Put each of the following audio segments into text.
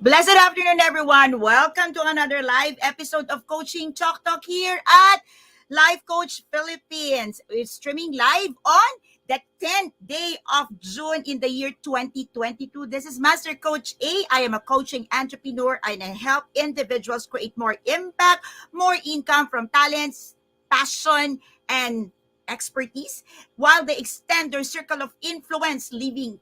Blessed afternoon, everyone. Welcome to another live episode of Coaching Talk here at Life Coach Philippines. We're streaming live on the 10th day of June in the year 2022. This is Master Coach A. I am a coaching entrepreneur and I help individuals create more impact, more income from talents, passion, and expertise while they extend their circle of influence, living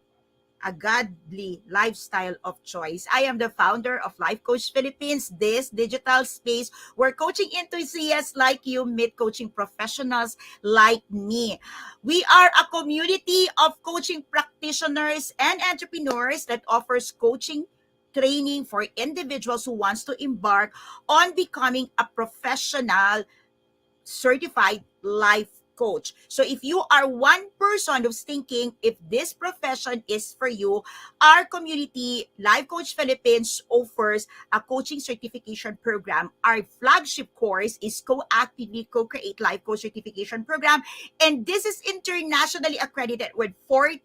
a godly lifestyle of choice. I am the founder of Life Coach Philippines, this digital space where coaching enthusiasts like you meet coaching professionals like me. We are a community of coaching practitioners and entrepreneurs that offers coaching training for individuals who wants to embark on becoming a professional certified life coach. So if you are one person who's thinking if this profession is for you, our community, Life Coach Philippines, offers a coaching certification program. Our flagship course is Co-Actively Co-Create Life Coach Certification Program. And this is internationally accredited with 40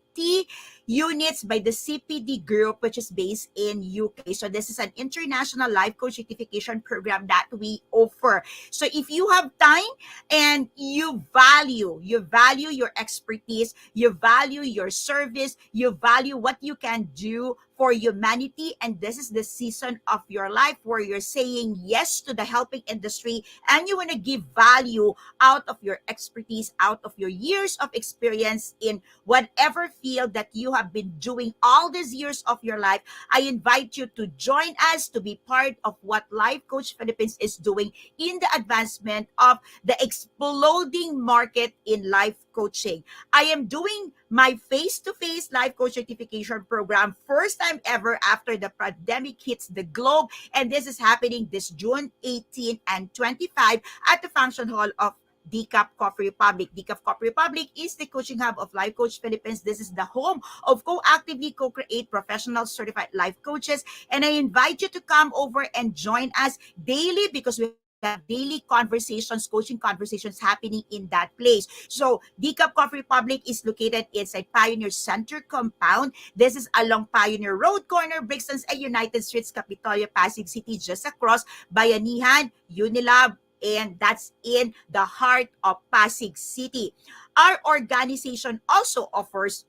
units by the CPD group, which is based in UK. So this is an international life coach certification program that we offer. So if you have time and you value your expertise, you value your service, you value what you can do for humanity, and this is the season of your life where you're saying yes to the helping industry and you want to give value out of your expertise, out of your years of experience in whatever field that you have been doing all these years of your life. I invite you to join us to be part of what Life Coach Philippines is doing in the advancement of the exploding market in life coaching. I am doing my face-to-face life coach certification program first time ever after the pandemic hits the globe, and this is happening this June 18 and 25 at the function hall of Decaf Coffee Republic. Decaf Coffee Republic is the coaching hub of Life Coach Philippines. This is the home of Co-Actively Co-Create professional certified life coaches, and I invite you to come over and join us daily because we have daily conversations, coaching conversations happening in that place. So Decaf Coffee Republic is located inside Pioneer Center compound. This is along Pioneer Road, corner Brixtons and United Streets, Capitolio, Pasig City, just across Bayanihan, Unilab, and that's in the heart of Pasig City. Our organization also offers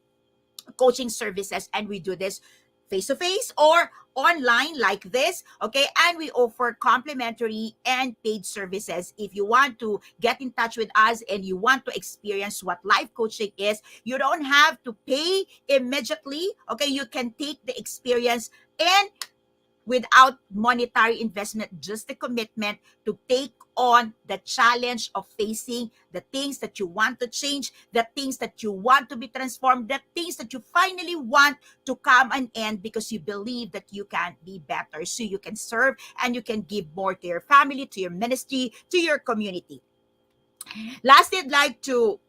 coaching services, and we do this face to face or online like this, okay? And we offer complimentary and paid services. If you want to get in touch with us and you want to experience what life coaching is, you don't have to pay immediately, okay? You can take the experience and without monetary investment, just the commitment to take on the challenge of facing the things that you want to change, the things that you want to be transformed, the things that you finally want to come an end because you believe that you can be better. So you can serve and you can give more to your family, to your ministry, to your community. Lastly, I'd like to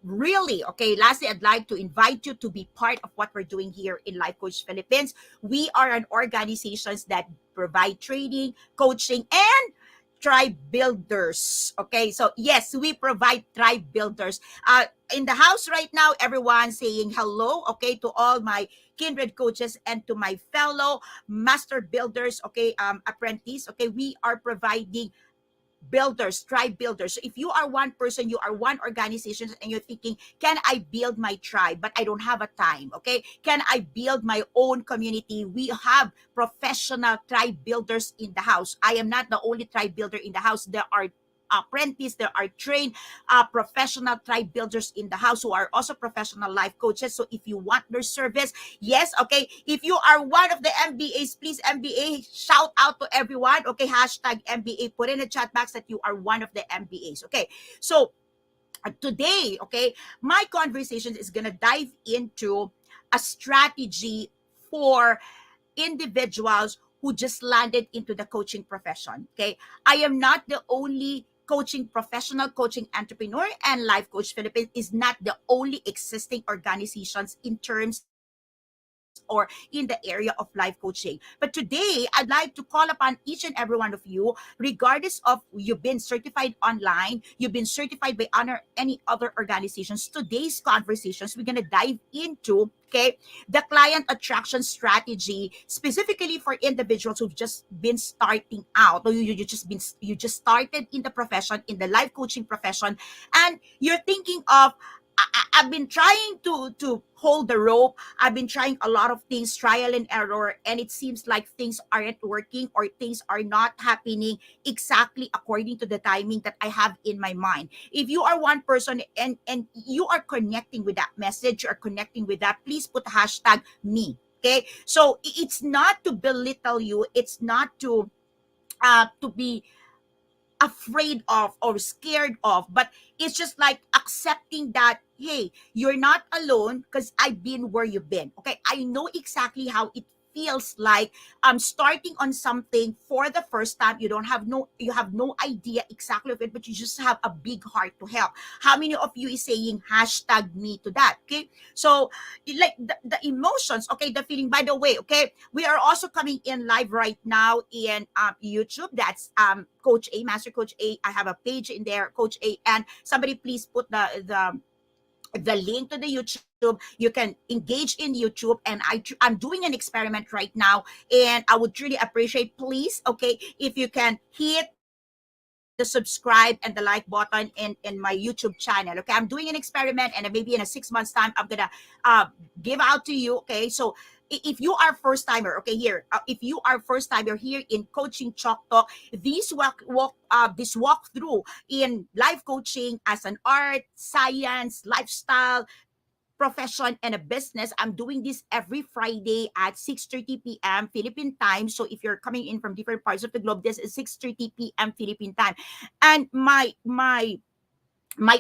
invite you to be part of what we're doing here in Life Coach Philippines. We are an organization that provide training, coaching, and tribe builders. Okay, so yes, we provide tribe builders. In the house right now, everyone saying hello, okay, to all my kindred coaches and to my fellow master builders, okay, apprentice. Okay, we are providing builders, tribe builders. So if you are one person, you are one organization, and you're thinking, can I build my tribe? But I don't have a time, okay? Can I build my own community? We have professional tribe builders in the house. I am not the only tribe builder in the house. There are apprentices, there are trained professional tribe builders in the house who are also professional life coaches. So if you want their service, yes, okay. If you are one of the MBAs, please MBA, shout out to everyone, okay? Hashtag MBA, put in the chat box that you are one of the MBAs, okay? So today, okay, my conversation is gonna dive into a strategy for individuals who just landed into the coaching profession. Okay, I am not the only coaching professional, coaching entrepreneur, and Life Coach Philippines is not the only existing organizations in terms of or in the area of life coaching. But today, I'd like to call upon each and every one of you, regardless of you've been certified online, you've been certified by any other organizations. Today's conversations, we're going to dive into, okay, the client attraction strategy, specifically for individuals who've just been starting out, or you just started in the profession, in the life coaching profession, and you're thinking of, I've been trying to hold the rope. I've been trying a lot of things, trial and error, and it seems like things aren't working or things are not happening exactly according to the timing that I have in my mind. If you are one person and you are connecting with that message, you are connecting with that, please put hashtag me. Okay, so it's not to belittle you. It's not to be afraid of or scared of, but it's just like accepting that, hey, you're not alone because I've been where you've been. Okay, I know exactly how it feels like starting on something for the first time. You have no idea exactly of it, but you just have a big heart to help. How many of you is saying hashtag me to that? Okay, so like the emotions, okay, the feeling. By the way, okay, we are also coming in live right now in YouTube. That's Coach A, Master Coach A. I have a page in there, Coach A, and somebody please put the link to the YouTube. You can engage in YouTube, and I'm doing an experiment right now, and I would really appreciate, please, okay, if you can hit the subscribe and the like button in my YouTube channel. Okay, I'm doing an experiment, and maybe in a 6 months time, I'm gonna uh, give out to you. Okay, so if you are first timer, okay, here, if you are first timer here in Coaching Chalk Talk, this walkthrough in life coaching as an art, science, lifestyle, profession, and a business. I'm doing this every Friday at 6:30 p.m. Philippine time. So if you're coming in from different parts of the globe, this is 6:30 p.m. Philippine time. And my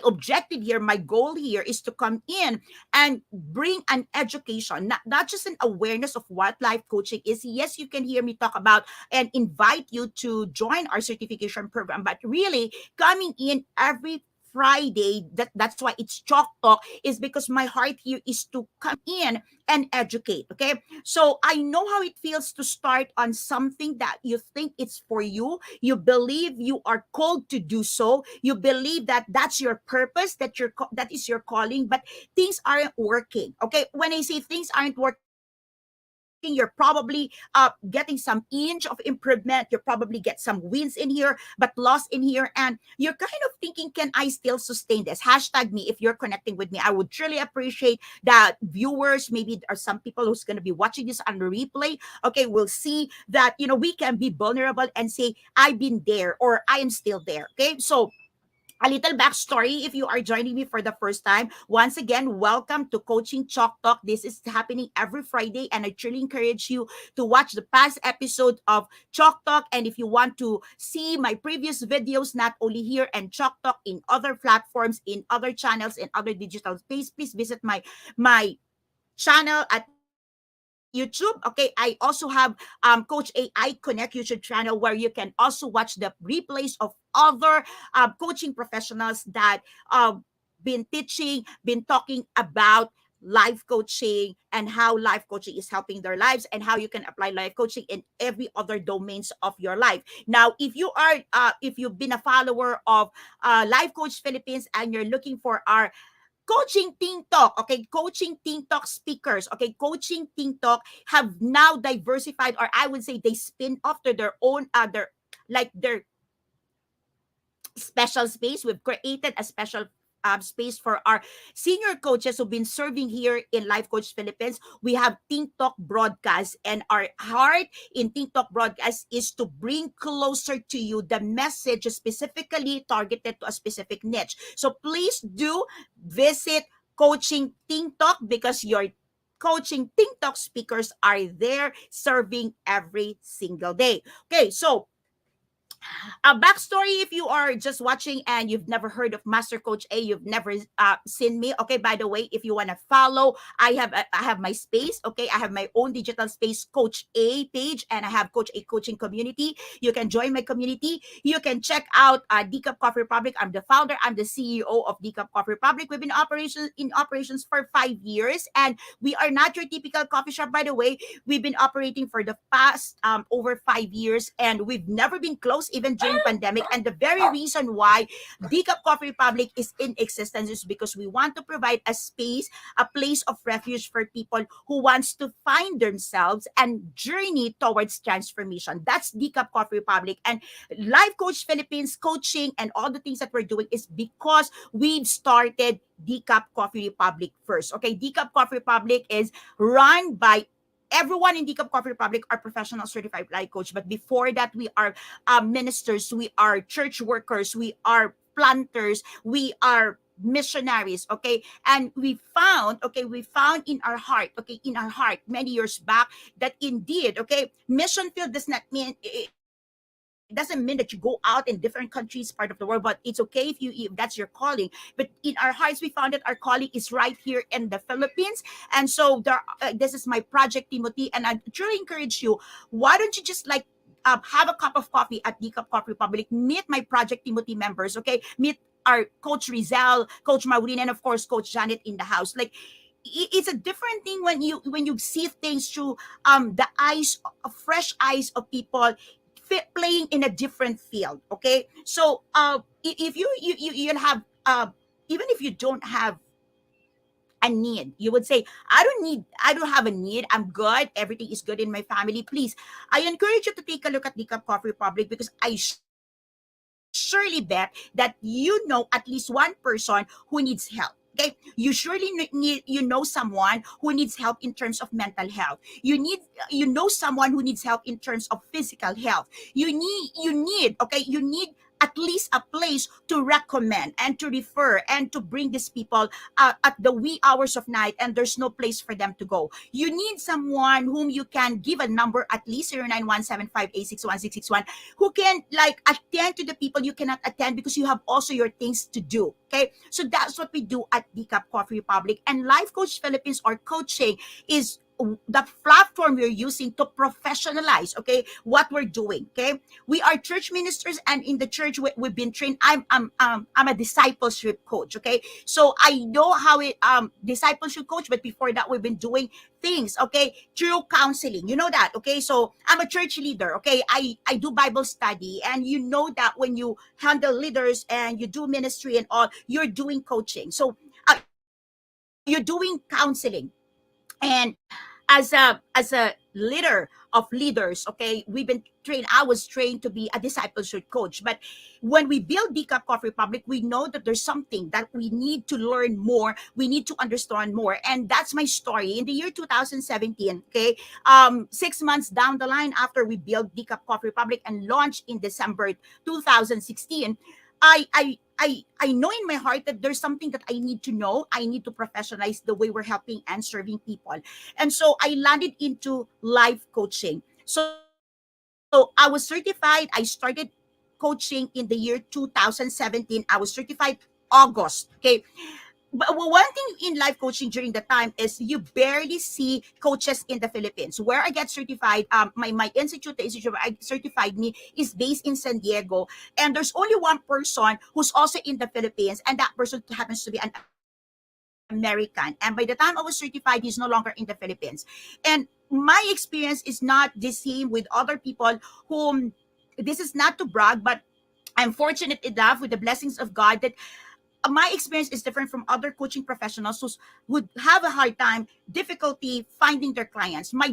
objective here, my goal here is to come in and bring an education, not just an awareness of what life coaching is. Yes, you can hear me talk about and invite you to join our certification program, but really coming in every Friday, that's why it's Chalk Talk, is because my heart here is to come in and educate. Okay. So I know how it feels to start on something that you think it's for you. You believe you are called to do so. You believe that that's your purpose, that is your calling, but things aren't working. Okay. When I say things aren't working, you're probably getting some inch of improvement. You probably get some wins in here, but loss in here. And you're kind of thinking, can I still sustain this? Hashtag me if you're connecting with me. I would really appreciate that viewers, maybe there are some people who's going to be watching this on the replay. Okay, we'll see that, we can be vulnerable and say, I've been there or I am still there. Okay, so a little backstory if you are joining me for the first time. Once again, welcome to Coaching Chalk Talk. This is happening every Friday, and I truly encourage you to watch the past episode of Chalk Talk. And if you want to see my previous videos, not only here and Chalk Talk, in other platforms, in other channels, in other digital space, please visit my channel at YouTube. Okay, I also have Coach AI Connect YouTube channel where you can also watch the replays of other coaching professionals that been teaching, been talking about life coaching and how life coaching is helping their lives and how you can apply life coaching in every other domains of your life. Now, if you've been a follower of Life Coach Philippines and you're looking for our Coaching Team Talk, okay, Coaching Team Talk speakers, okay, Coaching Team Talk have now diversified, or I would say they spin off to their own, their special space. We've created a special space for our senior coaches who've been serving here in Life Coach Philippines. We have Think Talk Broadcast, and our heart in Think Talk Broadcast is to bring closer to you the message specifically targeted to a specific niche. So please do visit Coaching Think Talk because your coaching Think Talk speakers are there serving every single day. Okay, so A backstory, if you are just watching and you've never heard of Master Coach A, you've never seen me. Okay, by the way, if you want to follow, I have my space. Okay, I have my own digital space, Coach A page, and I have Coach A coaching community. You can join my community. You can check out D Cup Coffee Republic. I'm the founder. I'm the CEO of D Cup Coffee Republic. We've been in operations for 5 years, and we are not your typical coffee shop. By the way, we've been operating for the past over 5 years, and we've never been closed even during pandemic. And the very reason why Decaf Coffee Republic is in existence is because we want to provide a space, a place of refuge for people who wants to find themselves and journey towards transformation. That's Decaf Coffee Republic. And Life Coach Philippines coaching and all the things that we're doing is because we've started Decaf Coffee Republic first. Okay, Decaf Coffee Republic is run by everyone in Decaf Coffee Republic are professional certified life coach. But before that, we are ministers, we are church workers, we are planters, we are missionaries. Okay, and we found in our heart, okay, in our heart many years back, that indeed, okay, mission field does not mean, it doesn't mean that you go out in different countries, part of the world, but it's okay if that's your calling. But in our hearts, we found that our calling is right here in the Philippines. And so this is my project, Timothy, and I truly encourage you, why don't you just like have a cup of coffee at the Cup Coffee Republic, meet my project Timothy members, okay, meet our Coach Rezzhel, Coach Maureen, and of course Coach Janet in the house. Like, it's a different thing when you see things through the eyes, fresh eyes of people playing in a different field. Okay, so if you have even if you don't have a need, you would say, I don't have a need, I'm good, everything is good in my family. Please, I encourage you to take a look at the Cup Coffee Republic, because I surely bet that you know at least one person who needs help. Okay, you surely know someone who needs help in terms of mental health. You know someone who needs help in terms of physical health. You need at least a place to recommend and to refer and to bring these people at the wee hours of night, and there's no place for them to go. You need someone whom you can give a number, at least 091758616661, who can like attend to the people you cannot attend because you have also your things to do. Okay, so that's what we do at Decaf Coffee Republic. And Life Coach Philippines, or coaching, is the platform we're using to professionalize, okay, what we're doing. Okay, we are church ministers, and in the church we've been trained. I'm a discipleship coach. Okay, so I know how it discipleship coach, but before that we've been doing things, okay, through counseling, you know that. Okay, so I'm a church leader. Okay, I do Bible study, and you know that when you handle leaders and you do ministry and all, you're doing coaching. So you're doing counseling. And as a leader of leaders, okay, we've been trained. I was trained to be a discipleship coach. But when we build Decaf Coffee Republic, we know that there's something that we need to learn more, we need to understand more. And that's my story. In the year 2017, okay, 6 months down the line after we built Decaf Coffee Republic and launched in December 2016, I know in my heart that there's something that I need to know. I need to professionalize the way we're helping and serving people. And so I landed into life coaching. So I was certified. I started coaching in the year 2017. I was certified August. Okay. But one thing in life coaching during the time is you barely see coaches in the Philippines. Where I get certified, my institute, the institute where I certified me, is based in San Diego, and there's only one person who's also in the Philippines, and that person happens to be an American. And by the time I was certified, he's no longer in the Philippines. And my experience is not the same with other people whom, this is not to brag, but I'm fortunate enough with the blessings of God that my experience is different from other coaching professionals who would have a hard time, difficulty finding their clients. My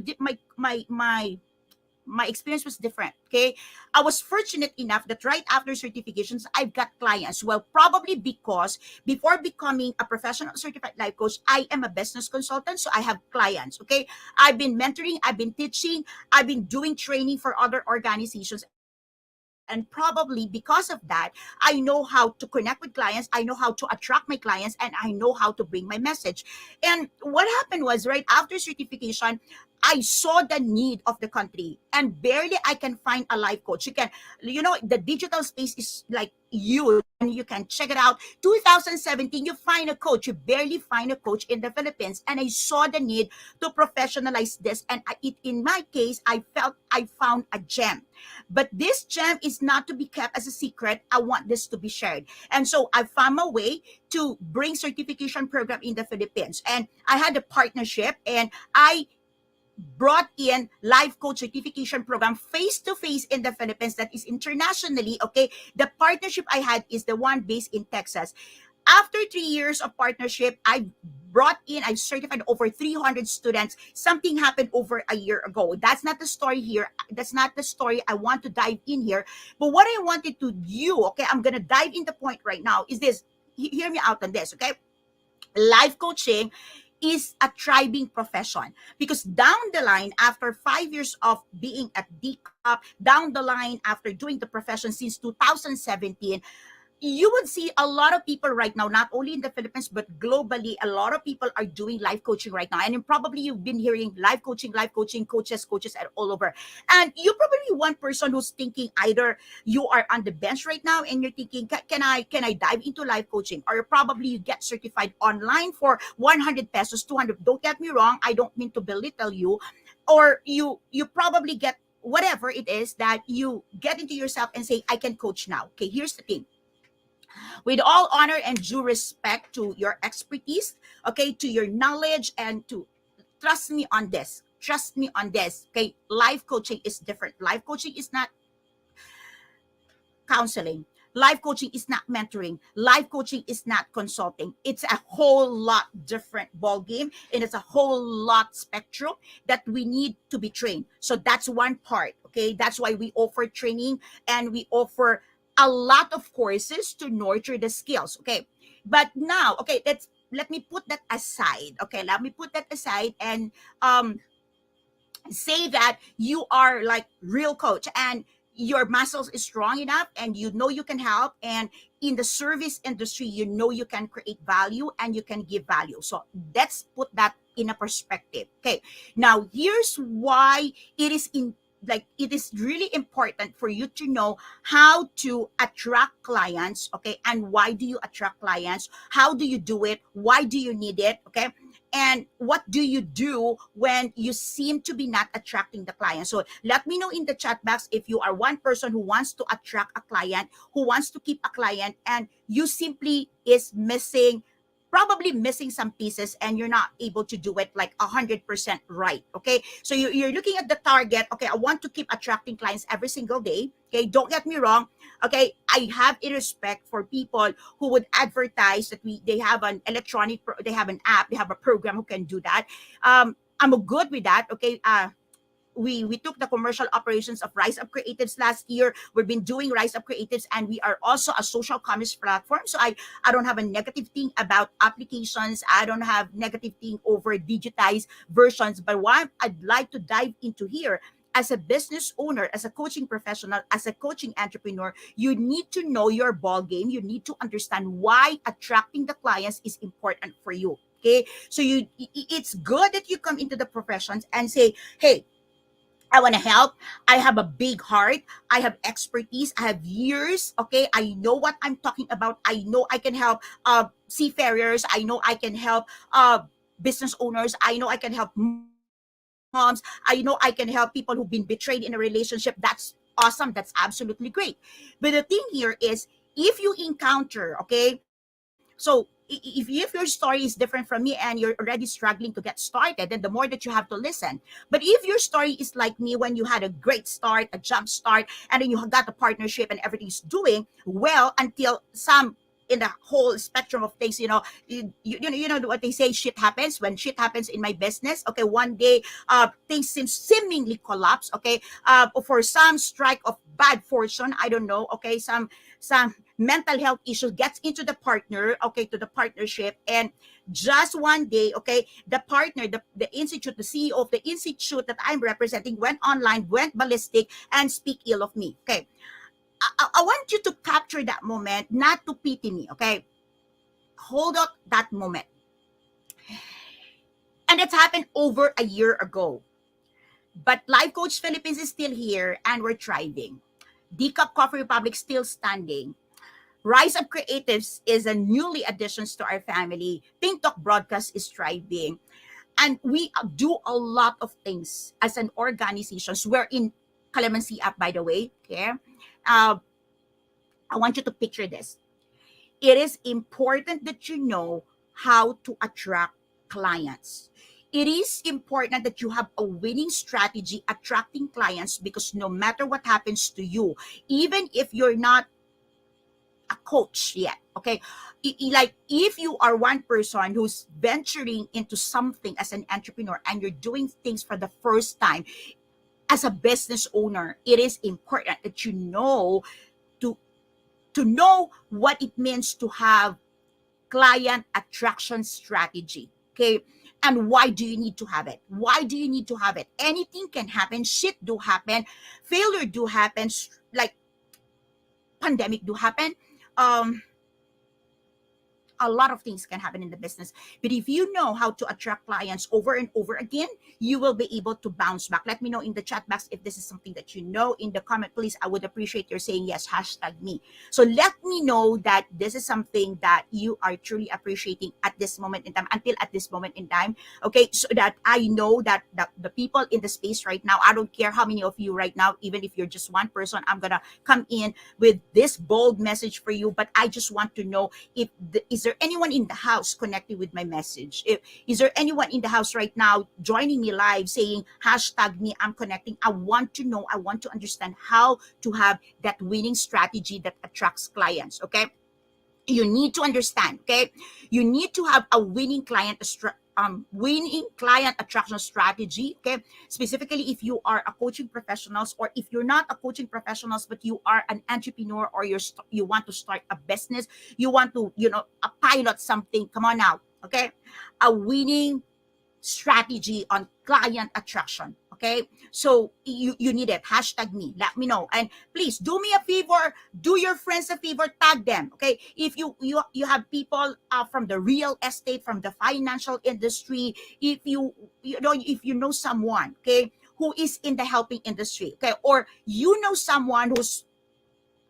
experience was different. Okay, I was fortunate enough that right after certifications, I've got clients. Well, probably because before becoming a professional certified life coach, I am a business consultant, so I have clients. Okay, I've been mentoring, I've been teaching, I've been doing training for other organizations, and probably because of that, I know how to connect with clients, I know how to attract my clients, and I know how to bring my message. And what happened was, right after certification, I saw the need of the country. and barely I can find a life coach. The digital space is like huge, and you can check it out. 2017, you find a coach. You barely find a coach in the Philippines, and I saw the need to professionalize this. And in my case, I felt I found a gem. But this gem is not to be kept as a secret. I want this to be shared. And so I found a way to bring certification program in the Philippines. And I had a partnership, and I brought in life coach certification program face to face in the Philippines that is internationally. Okay, the partnership I had is the one based in Texas. After 3 years of partnership, I certified over 300 students. Something happened over a year ago. That's not the story here. That's not the story I want to dive in here. But what I wanted to do, okay, I'm going to dive in the point right now, is this. Hear me out on this, okay? Life coaching is a thriving profession, because down the line, after 5 years of being at DCAP, down the line after doing the profession since 2017, you would see a lot of people right now, not only in the Philippines, but globally, a lot of people are doing life coaching right now. And probably you've been hearing life coaching, coaches all over. And you're probably one person who's thinking either you are on the bench right now and you're thinking, can I dive into life coaching? Or probably you get certified online for 100 pesos, 200. Don't get me wrong. I don't mean to belittle you. Or you probably get whatever it is that you get into yourself and say, I can coach now. Okay, here's the thing. With all honor and due respect to your expertise, okay, to your knowledge, and to trust me on this. Trust me on this. Okay, life coaching is different. Life coaching is not counseling. Life coaching is not mentoring. Life coaching is not consulting. It's a whole lot different ball game, and it's a whole lot spectrum that we need to be trained. So that's one part. Okay, that's why we offer training, and we offer a lot of courses to nurture the skills. Okay, but now, okay, let me put that aside. Okay, let me put that aside and say that you are like real coach, and your muscles is strong enough, and you know you can help, and in the service industry you know you can create value and you can give value. So let's put that in a perspective. Okay, now here's why it is really important for you to know how to attract clients. Okay, and why do you attract clients? How do you do it? Why do you need it? Okay, and what do you do when you seem to be not attracting the client? So let me know in the chat box if you are one person who wants to attract a client, who wants to keep a client, and you simply is probably missing some pieces, and you're not able to do it like 100% right. Okay, so you're looking at the target. Okay, I want to keep attracting clients every single day. Okay, don't get me wrong. Okay, I have a respect for people who would advertise that they have an they have an app, they have a program who can do that. I'm good with that. Okay, we took the commercial operations of Rise Up Creatives last year. We've been doing Rise Up Creatives, and we are also a social commerce platform. So I don't have a negative thing about applications. I don't have negative thing over digitized versions. But what I'd like to dive into here, as a business owner, as a coaching professional, as a coaching entrepreneur, you need to know your ball game. You need to understand why attracting the clients is important for you. Okay, so it's good that you come into the professions and say, hey, I want to help. I have a big heart. I have expertise. I have years. Okay. I know what I'm talking about. I know I can help seafarers. I know I can help business owners. I know I can help moms. I know I can help people who've been betrayed in a relationship. That's awesome. That's absolutely great. But the thing here is, if you encounter, okay, so if your story is different from me and you're already struggling to get started, then the more that you have to listen. But if your story is like me, when you had a great start, a jump start, and then you got a partnership and everything's doing well until some in the whole spectrum of things, you know what they say, shit happens. When shit happens in my business, okay, one day things seemingly collapse. Okay, for some strike of bad fortune, I don't know. Okay, some mental health issues gets into the partner, okay, to the partnership, and just one day, okay, the partner, the institute, the CEO of the institute that I'm representing went online, went ballistic, and speak ill of me. Okay, I want you to capture that moment, not to pity me. Okay, hold up that moment. And it's happened over a year ago. But Life Coach Philippines is still here and we're thriving. Decaf Coffee Republic still standing. Rise Up Creatives is a newly additions to our family. Think Talk Broadcast is thriving. And we do a lot of things as an organization. We're in Calamansi app, by the way. Okay. Uh, I want you to picture this. It is important that you know how to attract clients. It is important that you have a winning strategy attracting clients, because no matter what happens to you, even if you're not a coach yet, okay, like if you are one person who's venturing into something as an entrepreneur and you're doing things for the first time as a business owner, it is important that you know to know what it means to have client attraction strategy. Okay. And why do you need to have it? Why do you need to have it? Anything can happen. Shit do happen. Failure do happen. Like pandemic do happen. Um, a lot of things can happen in the business. But if you know how to attract clients over and over again, you will be able to bounce back. Let me know in the chat box if this is something that you know. In the comment, please, I would appreciate your saying yes, hashtag me. So let me know that this is something that you are truly appreciating at this moment in time, until at this moment in time. Okay, so that I know that the people in the space right now, I don't care how many of you right now, even if you're just one person, I'm gonna come in with this bold message for you. But I just want to know if is there anyone in the house connected with my message? If is there anyone in the house right now joining me live saying hashtag me, I'm connecting? I want to know, I want to understand how to have that winning strategy that attracts clients. Okay, you need to understand. Okay, you need to have a winning client attraction strategy. Okay, specifically if you are a coaching professionals, or if you're not a coaching professionals but you are an entrepreneur, or you want to start a business, you want to a pilot something. Come on now. Okay, a winning strategy on client attraction. Okay, so you need it. Hashtag me, let me know. And please do me a favor, do your friends a favor, tag them. Okay, if you have people from the real estate, from the financial industry, if if you know someone, okay, who is in the helping industry, okay, or you know someone who's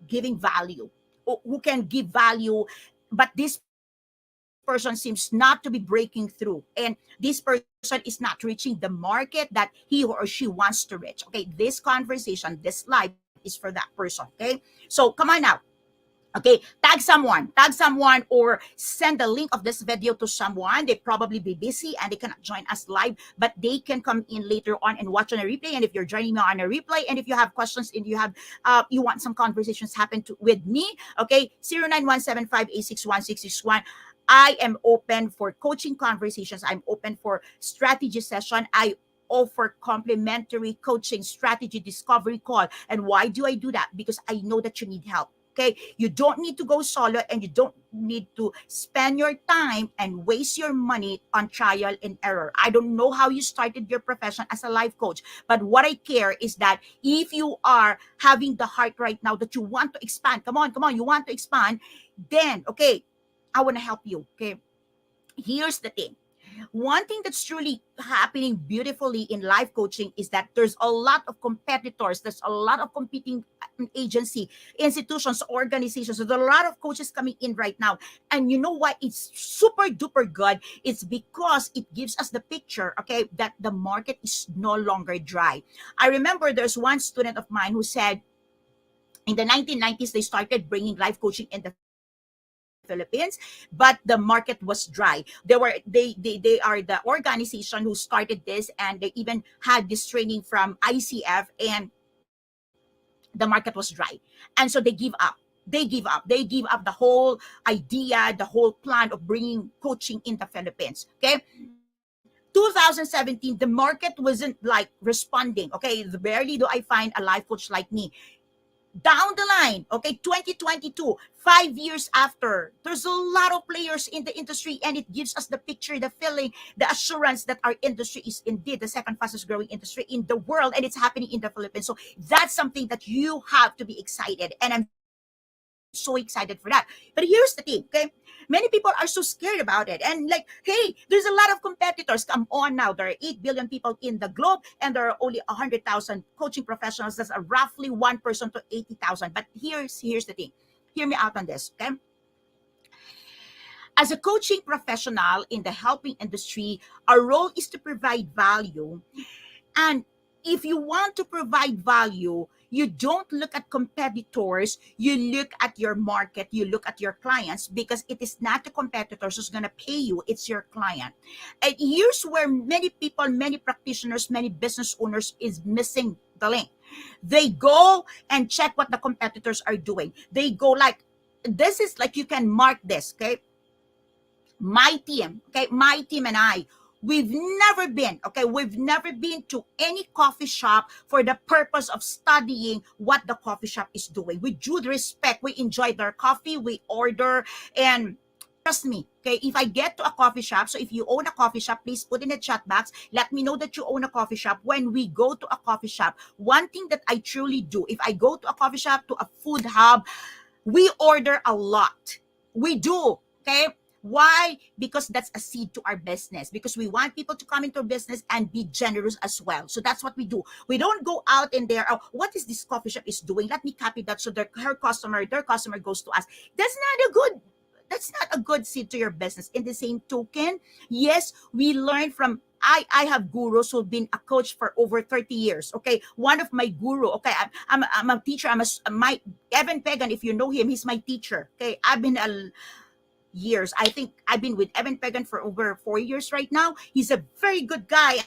giving value, who can give value, but this person seems not to be breaking through, and this person is not reaching the market that he or she wants to reach. Okay, this conversation, this live is for that person. Okay, so come on now. Okay, tag someone, or send the link of this video to someone. They probably be busy and they cannot join us live, but they can come in later on and watch on a replay. And if you're joining me on a replay, and if you have questions and you want some conversations happen with me, okay, 0917586161. I am open for coaching conversations. I'm open for strategy session. I offer complimentary coaching strategy discovery call. And why do I do that? Because I know that you need help. Okay, you don't need to go solo, and you don't need to spend your time and waste your money on trial and error. I don't know how you started your profession as a life coach, but what I care is that if you are having the heart right now that you want to expand, come on, you want to expand, then okay, I want to help you. Okay, here's the thing. One thing that's truly happening beautifully in life coaching is that there's a lot of competitors, there's a lot of competing agency, institutions, organizations. There's a lot of coaches coming in right now. And you know what? It's super duper good. It's because it gives us the picture, okay, that the market is no longer dry. I remember there's one student of mine who said in the 1990s, they started bringing life coaching in the Philippines, but the market was dry. They are the organization who started this, and they even had this training from ICF, and the market was dry. And so they give up. They give up the whole idea, the whole plan of bringing coaching in the Philippines. Okay. 2017, the market wasn't like responding. Okay. Barely do I find a life coach like me. Down the line, okay, 2022, 5 years after, there's a lot of players in the industry, and it gives us the picture, the feeling, the assurance that our industry is indeed the second fastest growing industry in the world, and it's happening in the Philippines. So that's something that you have to be excited, and I'm super duper excited so excited for that. But here's the thing, okay? Many people are so scared about it. And like, hey, there's a lot of competitors. Come on now. There are 8 billion people in the globe, and there are only 100,000 coaching professionals. That's a roughly 1% to 80,000. But here's the thing. Hear me out on this, okay? As a coaching professional in the helping industry, our role is to provide value. And if you want to provide value, you don't look at competitors, you look at your market, you look at your clients, because it is not the competitors who's going to pay you, it's your client. And here's where many people, many practitioners, many business owners is missing the link. They go and check what the competitors are doing. They go like, this is like, you can mark this, okay? My team and I, we've never been to any coffee shop for the purpose of studying what the coffee shop is doing. With due respect, we enjoy their coffee, we order, and trust me, okay, if I get to a coffee shop, so if you own a coffee shop, please put in the chat box, let me know that you own a coffee shop. When we go to a coffee shop, one thing that I truly do, if I go to a coffee shop, to a food hub, we order a lot. We do, okay? Why? Because that's a seed to our business. Because we want people to come into our business and be generous as well. So that's what we do. We don't go out in there, oh, what is this coffee shop is doing? Let me copy that so their customer goes to us. That's not a good seed to your business. In the same token, yes, we learn from I have gurus who've been a coach for over 30 years. Okay. One of my guru, okay, I'm a teacher. My Evan Pagan, if you know him, he's my teacher. Okay. I've been years. I think I've been with Evan Pagan for over 4 years right now. He's a very good guy.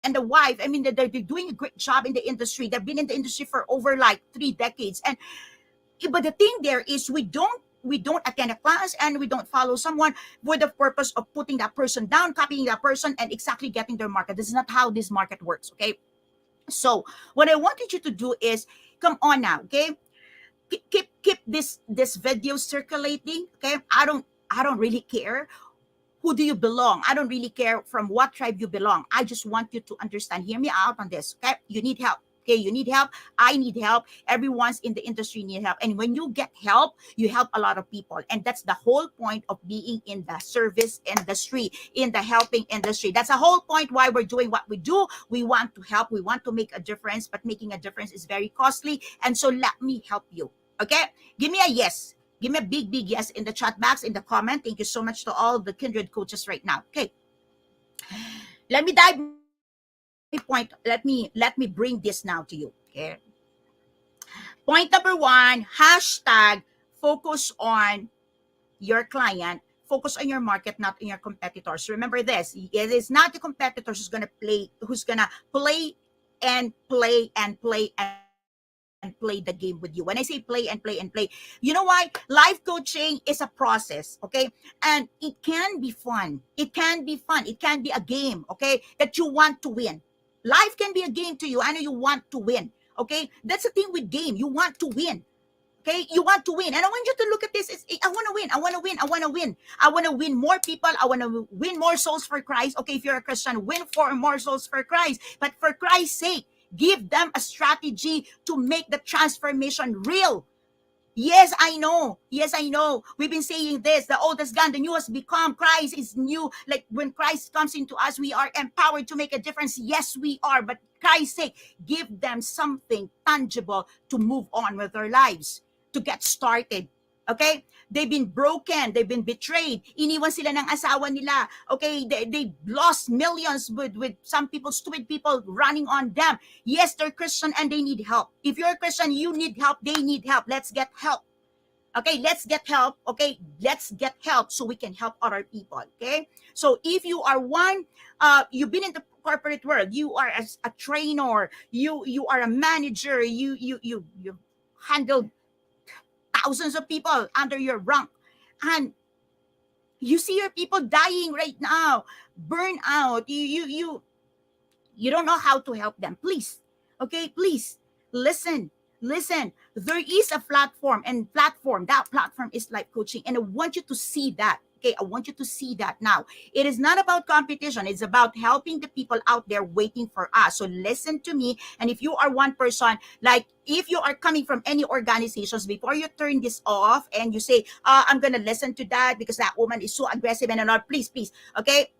And the wife, I mean, they're doing a great job in the industry. They've been in the industry for over like 3 decades. But the thing there is we don't attend a class and we don't follow someone for the purpose of putting that person down, copying that person, and exactly getting their market. This is not how this market works, okay? So what I wanted you to do is, come on now, okay? Keep this video circulating, okay? I don't really care who do you belong. I don't really care from what tribe you belong. I just want you to understand. Hear me out on this, okay? You need help. Okay, you need help. I need help. Everyone's in the industry need help. And when you get help, you help a lot of people. And that's the whole point of being in the service industry, in the helping industry. That's the whole point why we're doing what we do. We want to help. We want to make a difference, but making a difference is very costly. And so let me help you. Okay? Give me a yes. Give me a big yes in the chat box, in the comment. Thank you so much to all the kindred coaches right now. Okay. Let me dive my point. Let me bring this now to you. Okay. Point number 1, hashtag focus on your client, focus on your market, not on your competitors. Remember this, it is not the competitors who's gonna play and play and play and play the game with you. When I say play and play and play, you know why? Life coaching is a process, okay? And it can be fun. It can be a game, okay? That you want to win. Life can be a game to you. I know you want to win, okay? That's the thing with game. You want to win. Okay, you want to win. And I want you to look at this. I want to win. I want to win. I want to win. I want to win more people. I want to win more souls for Christ. Okay, if you're a Christian, win for more souls for Christ. But for Christ's sake, give them a strategy to make the transformation real. Yes, I know. Yes, I know. We've been saying this. The old has gone, the new has become. Christ is new. Like when Christ comes into us, we are empowered to make a difference. Yes, we are. But Christ's sake, give them something tangible to move on with their lives, to get started. Okay? They've been broken. They've been betrayed. Iniwan sila ng asawa nila. Okay? They lost millions with some people, stupid people running on them. Yes, they're Christian and they need help. If you're a Christian, you need help. They need help. Let's get help. Okay? Let's get help. Okay? Let's get help so we can help other people. Okay? So if you are one, you've been in the corporate world, you are a trainer, you are a manager, you handle thousands of people under your rank, and you see your people dying right now, burn out, you don't know how to help them. Please, okay, please listen. There is a platform, and that platform is life coaching, and I want you to see that. Okay, I want you to see that now. It is not about competition. It's about helping the people out there waiting for us. So listen to me. And if you are one person, like if you are coming from any organizations, before you turn this off and you say, I'm going to listen to that because that woman is so aggressive and all, please, please. Okay,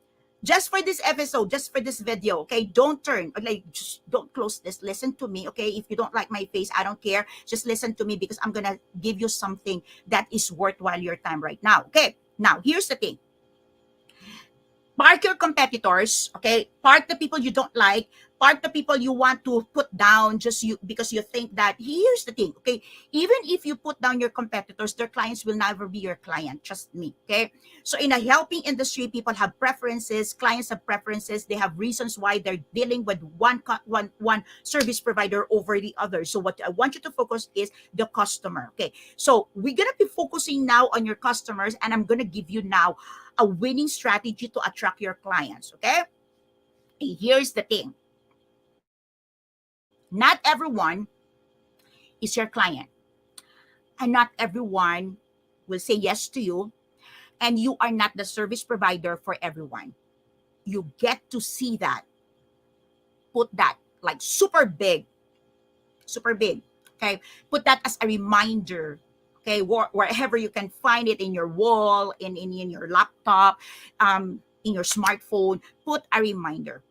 just for this episode, just for this video, okay? Don't turn, like, just don't close this. Listen to me, okay? If you don't like my face, I don't care. Just listen to me because I'm gonna give you something that is worthwhile your time right now, okay? Now, here's the thing. Park your competitors, okay? Park the people you don't like. Park the people you want to put down just you because you think that. Here's the thing, okay? Even if you put down your competitors, their clients will never be your client. Trust me, okay? So in a helping industry, people have preferences. Clients have preferences. They have reasons why they're dealing with one service provider over the other. So what I want you to focus is the customer, okay? So we're gonna be focusing now on your customers, and I'm gonna give you now a winning strategy to attract your clients, okay? Here's the thing. Not everyone is your client, and not everyone will say yes to you, and you are not the service provider for everyone. You get to see that. Put that like super big, okay? Put that as a reminder, okay? Wherever you can find it, in your wall, in your laptop, in your smartphone, put a reminder.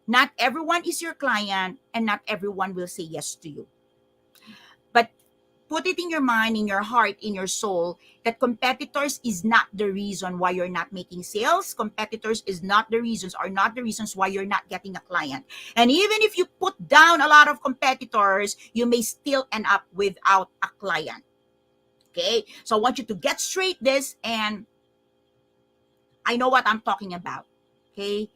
Not everyone is your client, and not everyone will say yes to you. But put it in your mind, in your heart, in your soul, that competitors is not the reason why you're not making sales. Competitors is not the reasons, are not the reasons why you're not getting a client. And even if you put down a lot of competitors, you may still end up without a client. Okay? So I want you to get straight this, and I know what I'm talking about. Okay?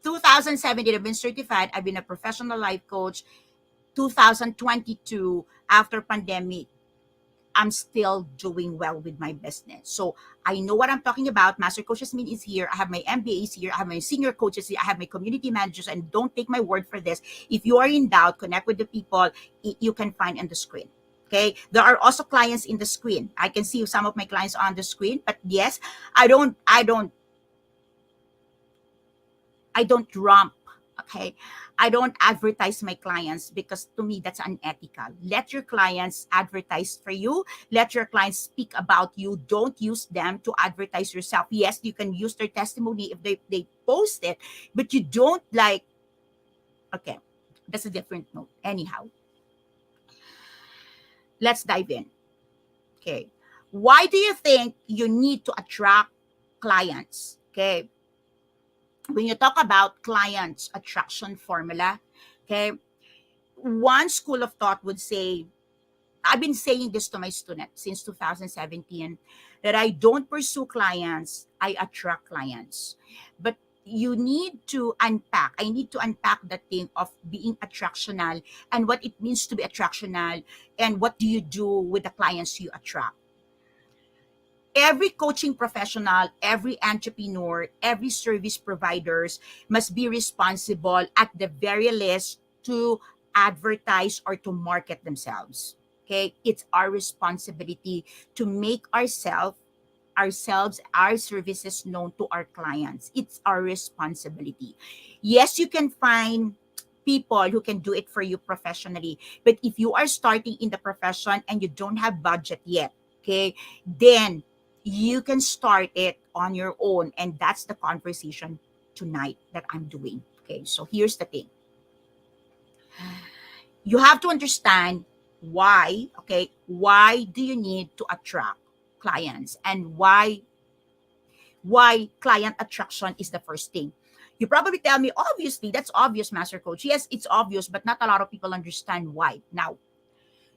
2017, I've been certified. I've been a professional life coach. 2022, after pandemic, I'm still doing well with my business. So I know what I'm talking about. Master Coaches Meet is here. I have my MBAs here. I have my senior coaches here. I have my community managers. And don't take my word for this. If you are in doubt, connect with the people you can find on the screen. Okay. There are also clients in the screen. I can see some of my clients on the screen. But yes, I don't ramp, okay? I don't advertise my clients because to me that's unethical. Let your clients advertise for you. Let your clients speak about you. Don't use them to advertise yourself. Yes, you can use their testimony if they post it, but you don't like, okay, that's a different note. Anyhow, let's dive in. Okay. Why do you think you need to attract clients? Okay. When you talk about clients attraction formula, okay, one school of thought would say, I've been saying this to my students since 2017, that I don't pursue clients, I attract clients. But you need to unpack, I need to unpack the thing of being attractional and what it means to be attractional, and what do you do with the clients you attract. Every coaching professional, every entrepreneur, every service providers must be responsible at the very least to advertise or to market themselves. Okay? It's our responsibility to make ourselves, our services known to our clients. It's our responsibility. Yes, you can find people who can do it for you professionally, but if you are starting in the profession and you don't have budget yet, okay, then you can start it on your own. And that's the conversation tonight that I'm doing. Okay, so here's the thing. You have to understand why, okay, why do you need to attract clients, and why client attraction is the first thing. You probably tell me, obviously, that's obvious, Master Coach. Yes, it's obvious, but not a lot of people understand why. Now,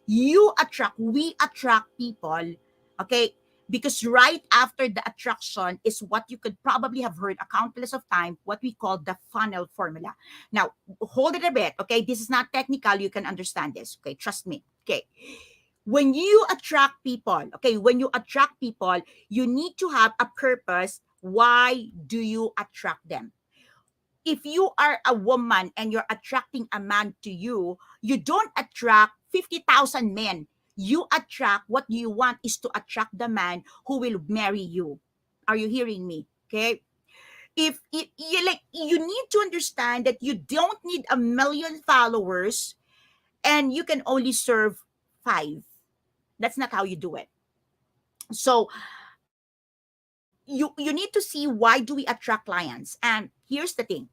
we attract people, okay, because right after the attraction is what you could probably have heard a countless of time, what we call the funnel formula. Now, hold it a bit, okay? This is not technical. You can understand this, okay? Trust me, okay? When you attract people, okay, when you attract people, you need to have a purpose. Why do you attract them? If you are a woman and you're attracting a man to you, you don't attract 50,000 men. You attract, what you want is to attract the man who will marry you. Are you hearing me? Okay. If you like, you need to understand that you don't need a million followers and you can only serve five. That's not how you do it. So you need to see, why do we attract clients? And here's the thing: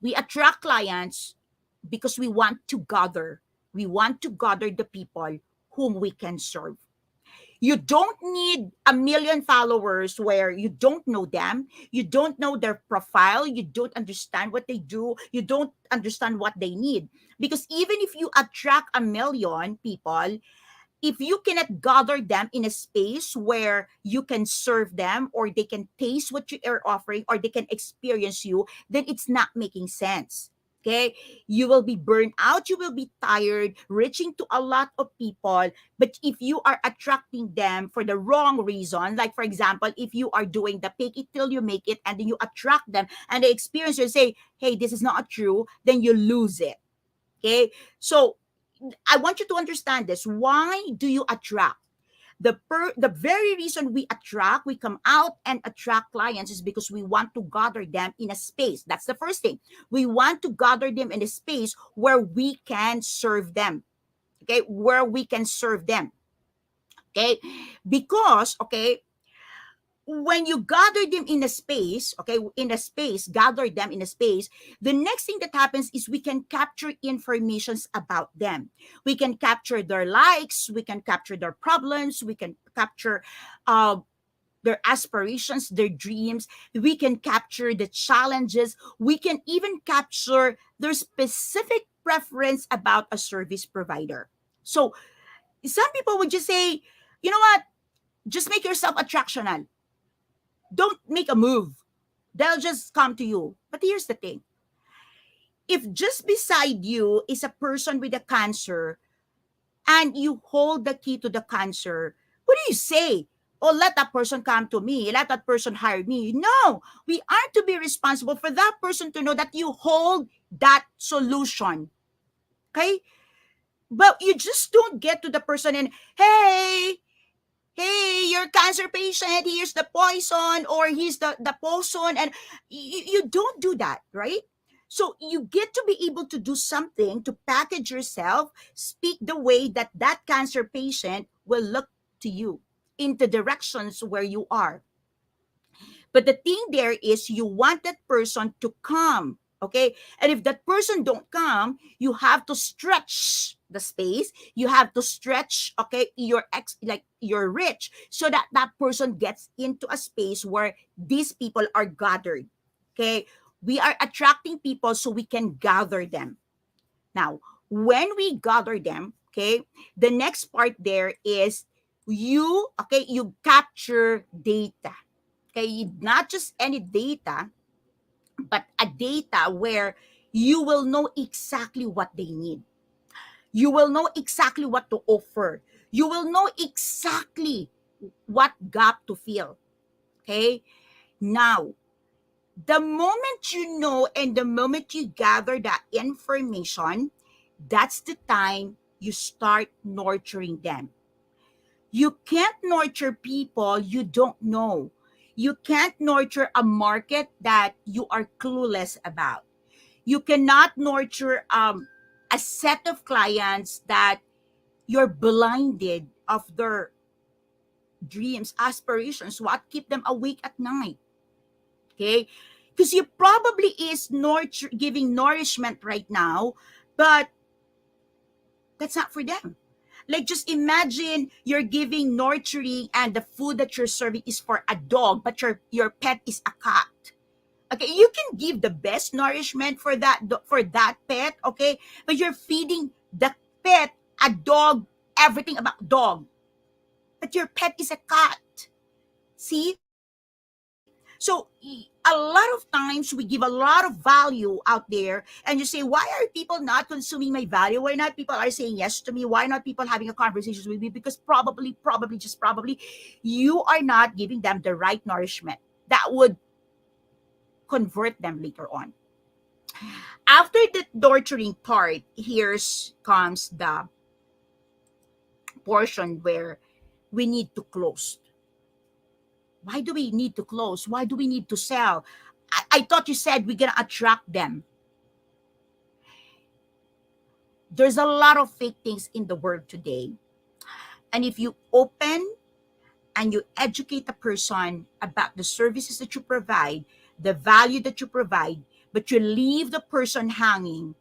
we attract clients because we want to gather the people whom we can serve. You don't need a million followers where you don't know them, you don't know their profile, you don't understand what they do, you don't understand what they need. Because even if you attract a million people, if you cannot gather them in a space where you can serve them, or they can taste what you are offering, or they can experience you, then it's not making sense. Okay, you will be burned out, you will be tired reaching to a lot of people. But if you are attracting them for the wrong reason, like for example, if you are doing the fake it till you make it, and then you attract them and they experience you and say, hey, this is not true, then you lose it. Okay, so I want you to understand this. Why do you attract? The very reason we come out and attract clients is because we want to gather them in a space. That's the first thing. We want to gather them in a space where we can serve them. Okay, where we can serve them. Okay, because when you gather them in a space, gather them in a space, the next thing that happens is we can capture informations about them. We can capture their likes, we can capture their problems, we can capture uh, their aspirations, their dreams, we can capture the challenges, we can even capture their specific preference about a service provider. So some people would just say, you know what, just make yourself attractional, don't make a move, they'll just come to you. But here's the thing: if just beside you is a person with a cancer and you hold the key to the cancer, what do you say? Oh, let that person come to me, let that person hire me. No, we are to be responsible for that person to know that you hold that solution. Okay? But you just don't get to the person and, hey, you're a cancer patient, here's the poison, or here's the poison, and you don't do that, right? So you get to be able to do something to package yourself, speak the way that that cancer patient will look to you, in the directions where you are. But the thing there is, you want that person to come, okay? And if that person don't come, you have to stretch the space. You have to stretch, okay, your reach, so that that person gets into a space where these people are gathered. Okay, we are attracting people so we can gather them. Now, when we gather them, okay, the next part there is you capture data. Okay, not just any data, but a data where you will know exactly what they need. You will know exactly what to offer. You will know exactly what gap to fill. Okay? Now, the moment you know and the moment you gather that information, that's the time you start nurturing them. You can't nurture people you don't know. You can't nurture a market that you are clueless about. You cannot nurture a set of clients that you're blinded of their dreams, aspirations, what keep them awake at night. Okay? Because you probably is giving nourishment right now, but that's not for them. Like, just imagine you're giving nurturing and the food that you're serving is for a dog, but your pet is a cat. Okay, you can give the best nourishment for that pet, okay? But you're feeding the pet a dog, everything about dog. But your pet is a cat. See? So a lot of times we give a lot of value out there, and you say, why are people not consuming my value? Why not people are saying yes to me? Why not people having a conversation with me? Because probably, you are not giving them the right nourishment that would convert them later on. After the nurturing part, here's comes the portion where we need to close. Why do we need to close? Why do we need to sell? I thought you said we're gonna attract them. There's a lot of fake things in the world today. And if you open and you educate the person about the services that you provide, the value that you provide, but you leave the person hanging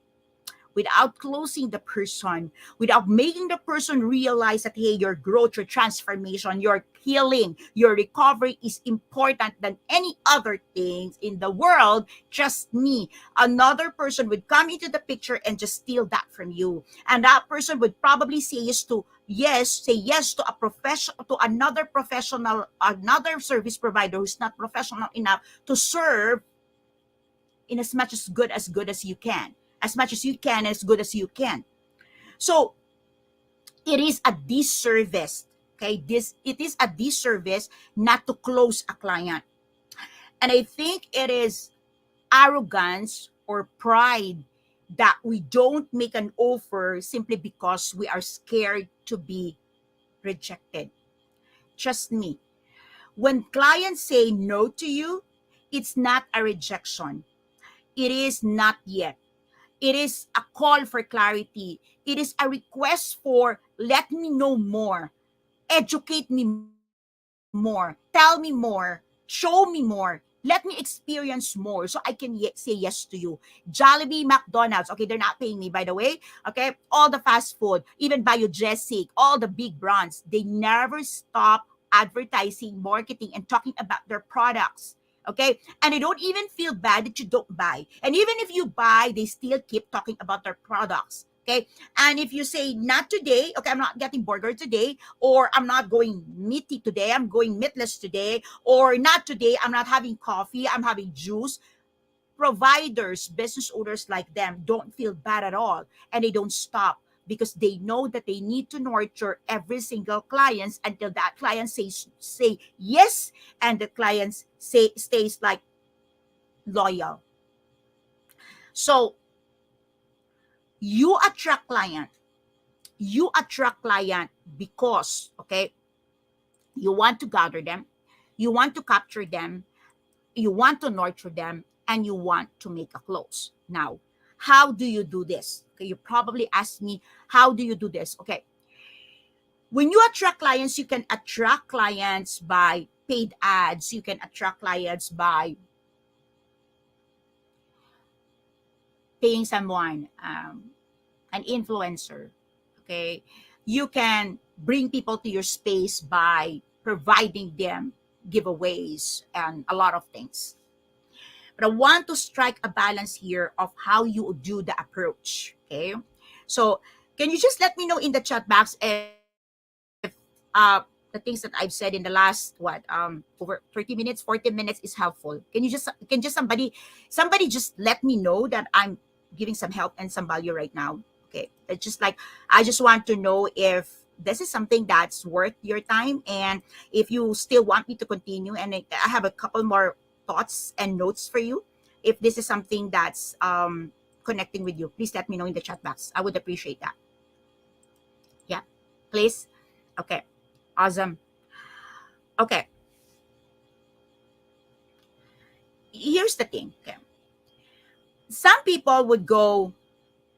without closing the person, without making the person realize that, hey, your growth, your transformation, your healing, your recovery is important than any other things in the world, trust me, another person would come into the picture and just steal that from you. And that person would probably say yes to a profession, to another professional, another service provider who's not professional enough to serve in as good as you can, as much as you can, as good as you can. So it is a disservice. Okay, this it is a disservice not to close a client. And I think it is arrogance or pride that we don't make an offer simply because we are scared to be rejected. Trust me, when clients say no to you, it's not a rejection. It is not yet. It is a call for clarity. It is a request for let me know more, educate me more, tell me more, show me more, let me experience more so I can say yes to you. Jollibee, McDonald's, okay, they're not paying me, by the way. Okay, all the fast food, even Biogesic, all the big brands, they never stop advertising, marketing, and talking about their products. Okay, and they don't even feel bad that you don't buy. And even if you buy, they still keep talking about their products. Okay, and if you say not today, okay, I'm not getting burger today, or I'm not going meaty today, I'm going meatless today, or not today, I'm not having coffee, I'm having juice. Providers, business owners like them don't feel bad at all, and they don't stop because they know that they need to nurture every single clients until that client say yes, and the clients say stays like loyal. So you attract client, because, okay, you want to gather them, you want to capture them, you want to nurture them, and you want to make a close. Now, how do you do this? Okay, you probably ask me, how do you do this? Okay, when you attract clients, you can attract clients by paid ads, you can attract clients by paying someone, an influencer. Okay, you can bring people to your space by providing them giveaways and a lot of things. But I want to strike a balance here of how you do the approach. Okay, so can you just let me know in the chat box if the things that I've said in the last over 30 minutes, 40 minutes is helpful? Can just somebody just let me know that I'm giving some help and some value right now? Okay, it's just like, I just want to know if this is something that's worth your time, and if you still want me to continue, and I have a couple more thoughts and notes for you. If this is something that's connecting with you, please let me know in the chat box. I would appreciate that. Yeah, please. Okay, awesome. Okay, here's the thing. Okay, some people would go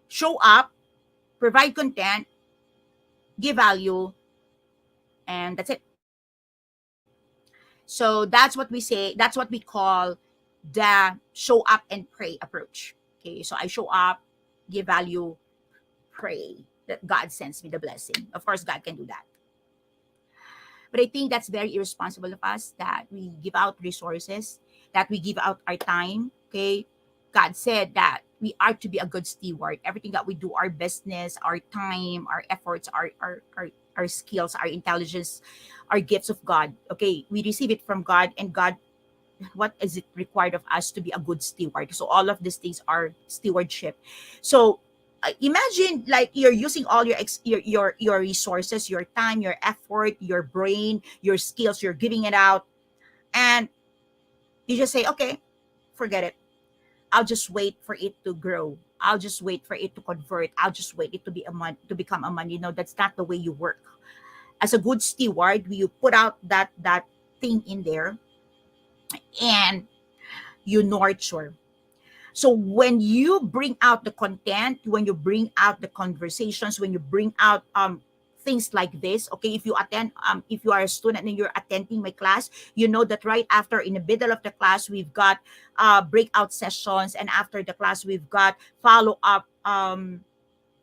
show up, provide content, give value, and that's it. So that's what we say. That's what we call the show up and pray approach. Okay, so I show up, give value, pray that God sends me the blessing. Of course, God can do that. But I think that's very irresponsible of us that we give out resources, that we give out our time. Okay. God said that we are to be a good steward. Everything that we do, our business, our time, our efforts, our skills, our intelligence, our gifts of God. Okay. We receive it from God, and God, what is it required of us to be a good steward? So all of these things are stewardship. So imagine like you're using all your resources, your time, your effort, your brain, your skills, you're giving it out, and you just say, okay, forget it, I'll just wait for it to grow, I'll just wait for it to convert, I'll just wait it to be a month, to become a money. No, that's not the way you work. As a good steward, you put out that thing in there, and you nurture. So when you bring out the content, when you bring out the conversations, when you bring out things like this, okay, if you are a student and you're attending my class, you know that right after, in the middle of the class, we've got breakout sessions, and after the class, we've got follow up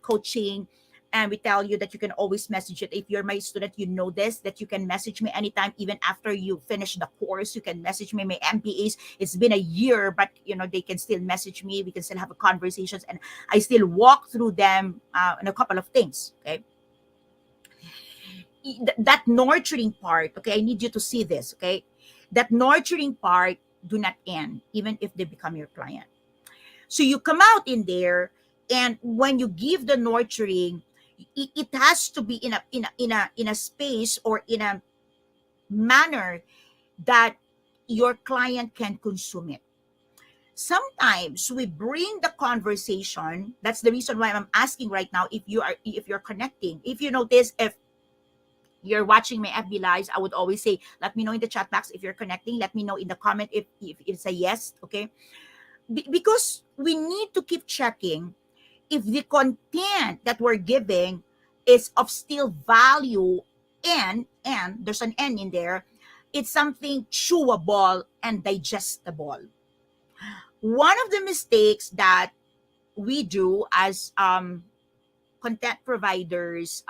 coaching. And we tell you that you can always message it. If you're my student, you know this, that you can message me anytime, even after you finish the course. You can message me. My MBAs, it's been a year, but they can still message me. We can still have a conversations, and I still walk through them on a couple of things. Okay, that nurturing part. Okay, I need you to see this. Okay, that nurturing part do not end, even if they become your client. So you come out in there, and when you give the nurturing, it has to be in a space, or in a manner that your client can consume it. Sometimes we bring the conversation. That's the reason why I'm asking right now, if you're connecting. If you notice, if you're watching my FB lives, I would always say, let me know in the chat box if you're connecting. Let me know in the comment if it's a yes. Okay, because we need to keep checking if the content that we're giving is of still value, and there's an N in there, it's something chewable and digestible. One of the mistakes that we do as content providers,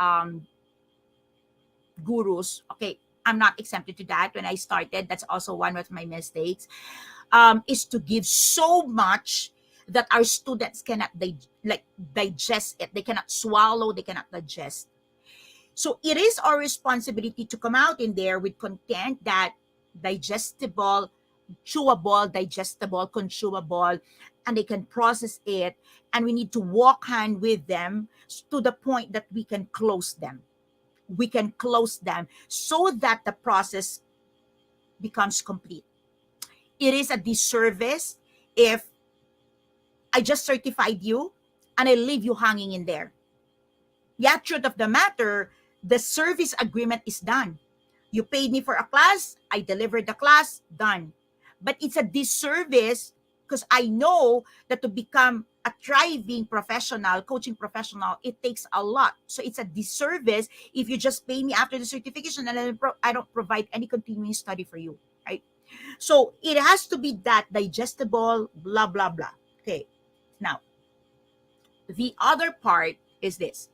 gurus, okay, I'm not exempted to that. When I started, that's also one of my mistakes, is to give so much that our students cannot digest it. They cannot swallow, they cannot digest. So it is our responsibility to come out in there with content that digestible, chewable, digestible, consumable, and they can process it. And we need to walk hand with them to the point that we can close them. We can close them so that the process becomes complete. It is a disservice if I just certified you and I leave you hanging in there. Yeah, truth of the matter, the service agreement is done. You paid me for a class, I delivered the class, done. But it's a disservice, because I know that to become a thriving professional, coaching professional, it takes a lot. So it's a disservice if you just pay me after the certification and I don't provide any continuing study for you, right? So it has to be that digestible, blah, blah, blah. Okay. Now, the other part is this.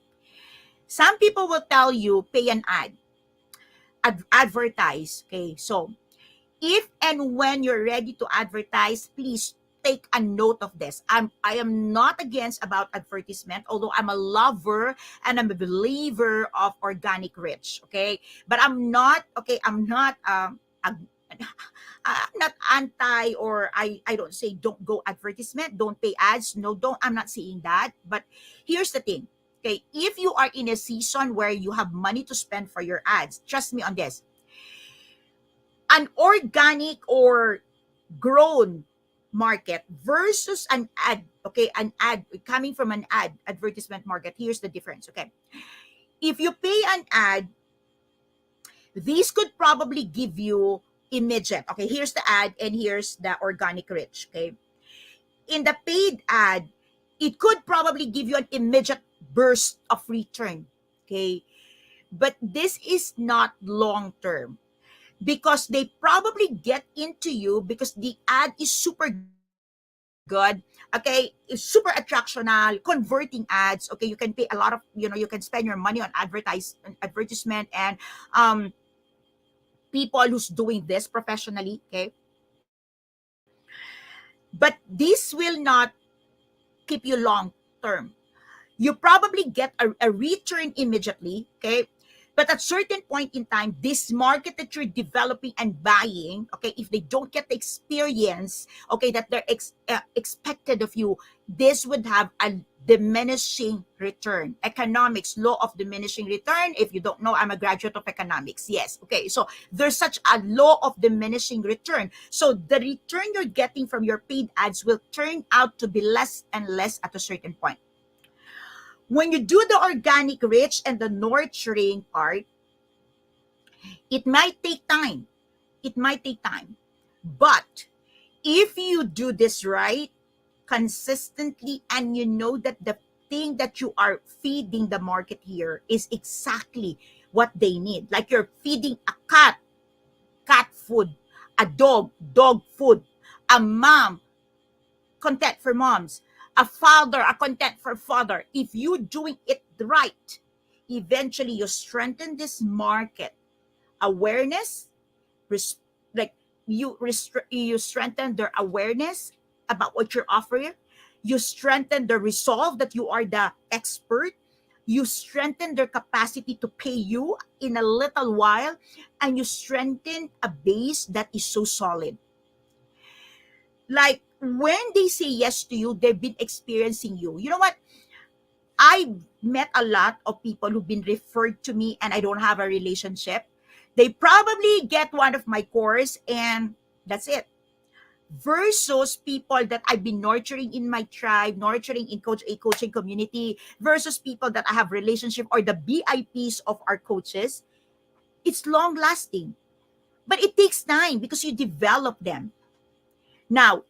Some people will tell you, pay an advertise. Okay. So if and when you're ready to advertise, please take a note of this. I am not against about advertisement, although I'm a lover and I'm a believer of organic reach. Okay. But I'm not anti, or I don't say don't go advertisement, don't pay ads. No, don't, I'm not saying that. But here's the thing. Okay, if you are in a season where you have money to spend for your ads, trust me on this. An organic or grown market versus an ad, okay, an ad coming from an advertisement market, here's the difference. Okay, if you pay an ad, these could probably give you immediate. Okay, here's the ad and here's the organic reach. Okay, in the paid ad, it could probably give you an immediate burst of return. Okay, but this is not long term, because they probably get into you because the ad is super good. Okay, it's super attractional, converting ads. Okay, you can pay a lot of, you can spend your money on advertisement, and people who's doing this professionally. Okay, but this will not keep you long term. You probably get a return immediately. Okay, but at certain point in time, this market that you're developing and buying, okay, if they don't get the experience, okay, that they're expected of you, this would have a diminishing return. Economics, law of diminishing return. If you don't know, I'm a graduate of economics. Yes. Okay. So there's such a law of diminishing return. So the return you're getting from your paid ads will turn out to be less and less at a certain point. When you do the organic reach and the nurturing part, it might take time. It might take time. But if you do this right, consistently, and you know that the thing that you are feeding the market here is exactly what they need. Like you're feeding a cat, cat food, a dog, dog food, a mom, content for moms, a father, a content for father. If you're doing it right, eventually you strengthen this market awareness, res- like you strengthen their awareness about what you're offering. You strengthen the resolve that you are the expert. You strengthen their capacity to pay you in a little while, and you strengthen a base that is so solid. Like when they say yes to you, they've been experiencing you. You know what? I met a lot of people who've been referred to me and I don't have a relationship. They probably get one of my course and that's it. Versus people that I've been nurturing in my tribe, nurturing in a coaching community, versus people that I have relationship or the BIPs of our coaches. It's long lasting, but it takes time because you develop them. Now,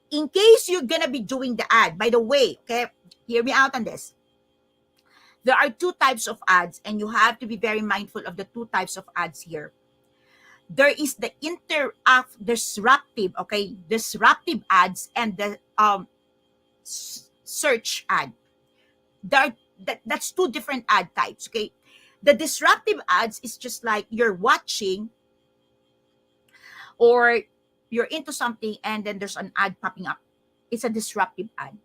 in case you're gonna be doing the ad, by the way, okay, hear me out on this. There are two types of ads, and you have to be very mindful of the two types of ads here. There is the disruptive, okay, disruptive ads and the search ad. That's two different ad types, okay? The disruptive ads is just like you're watching or you're into something and then there's an ad popping up. It's a disruptive ad.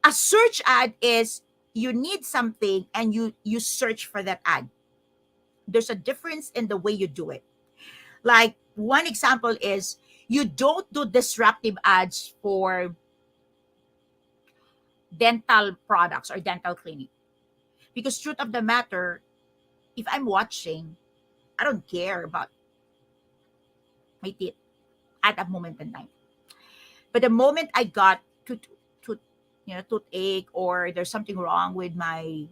A search ad is you need something and you search for that ad. There's a difference in the way you do it. Like one example is you don't do disruptive ads for dental products or dental clinic. Because truth of the matter, if I'm watching, I don't care about my teeth at that moment in time. But the moment I got to toothache or there's something wrong with my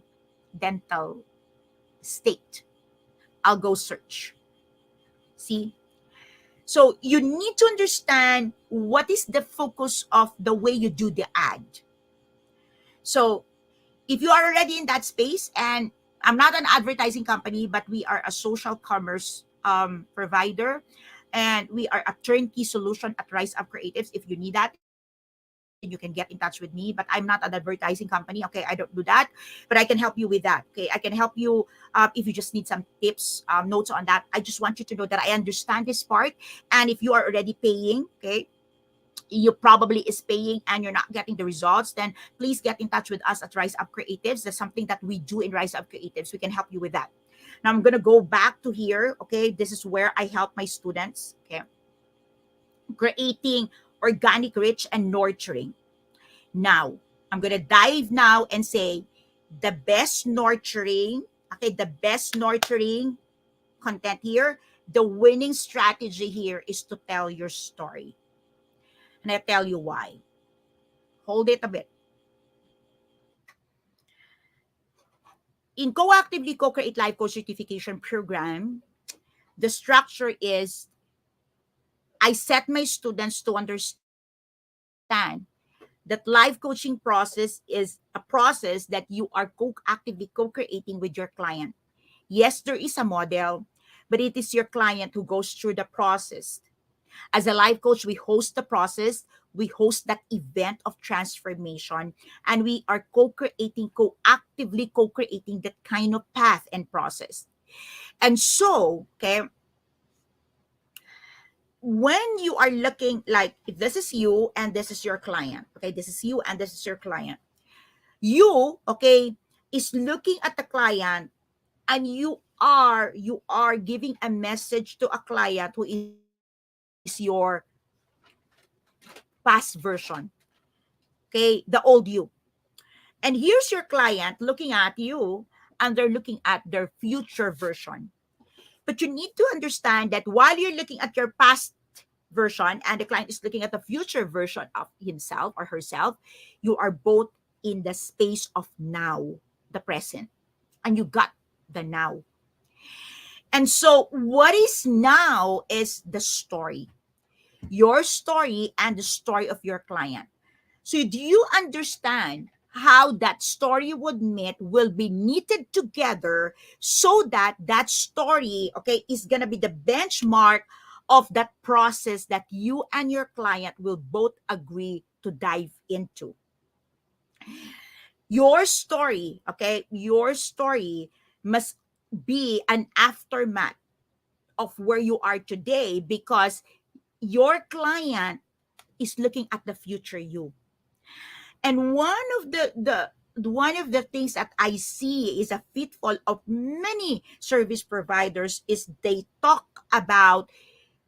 dental state, I'll go search. See? So you need to understand what is the focus of the way you do the ad. So if you are already in that space, and I'm not an advertising company, but we are a social commerce provider, and we are a turnkey solution at Rise Up Creatives. If you need that, then you can get in touch with me. But I'm not an advertising company. Okay, I don't do that, but I can help you with that. Okay, I can help you if you just need some tips, notes on that. I just want you to know that I understand this part. And if you are already paying, okay, you probably is paying and you're not getting the results, then please get in touch with us at Rise Up Creatives. That's something that we do in Rise Up Creatives. We can help you with that. Now I'm gonna go back to here. Okay, this is where I help my students. Okay, creating organic, rich, and nurturing. Now I'm gonna dive now and say the best nurturing. Okay, the best nurturing content here. The winning strategy here is to tell your story. And I tell you why. Hold it a bit. In Co-Actively Co-Create Life Coach Certification Program, the structure is I set my students to understand that life coaching process is a process that you are actively co-creating with your client. Yes, there is a model, but it is your client who goes through the process. As a life coach, we host the process, we host that event of transformation, and we are co-actively co-creating that kind of path and process. And so, okay, when you are looking, like if this is you and this is your client, okay, this is you and this is your client, you, okay, is looking at the client, and you are giving a message to a client who is your past version, okay, the old you. And here's your client looking at you, and they're looking at their future version. But you need to understand that while you're looking at your past version and the client is looking at the future version of himself or herself, you are both in the space of now, the present, and you got the now. And so what is now is the story, your story and the story of your client. So do you understand how that story would meet will be knitted together so that that story, okay, is going to be the benchmark of that process that you and your client will both agree to dive into. Your story, okay, your story must be an aftermath of where you are today, because your client is looking at the future you. And one of the things that I see is a pitfall of many service providers is they talk about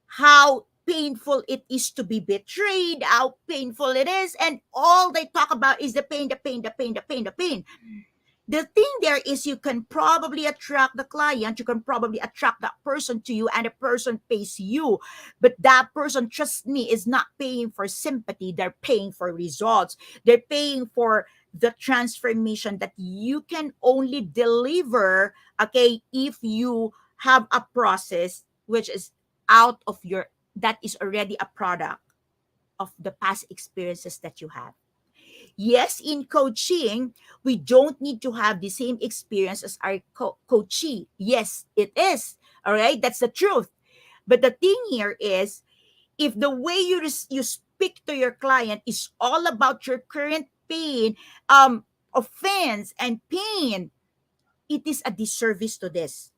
how painful it is to be betrayed, how painful it is, and all they talk about is the pain, the pain, the pain, the pain, the pain. The thing there is you can probably attract the client, you can probably attract that person to you, and the person pays you. But that person, trust me, is not paying for sympathy. They're paying for results. They're paying for the transformation that you can only deliver, okay, if you have a process which is out of your, that is already a product of the past experiences that you have. Yes, in coaching, we don't need to have the same experience as our coachee. Yes, it is. All right, that's the truth. But the thing here is, if the way you speak to your client is all about your current pain, offense, and pain, it is a disservice to this.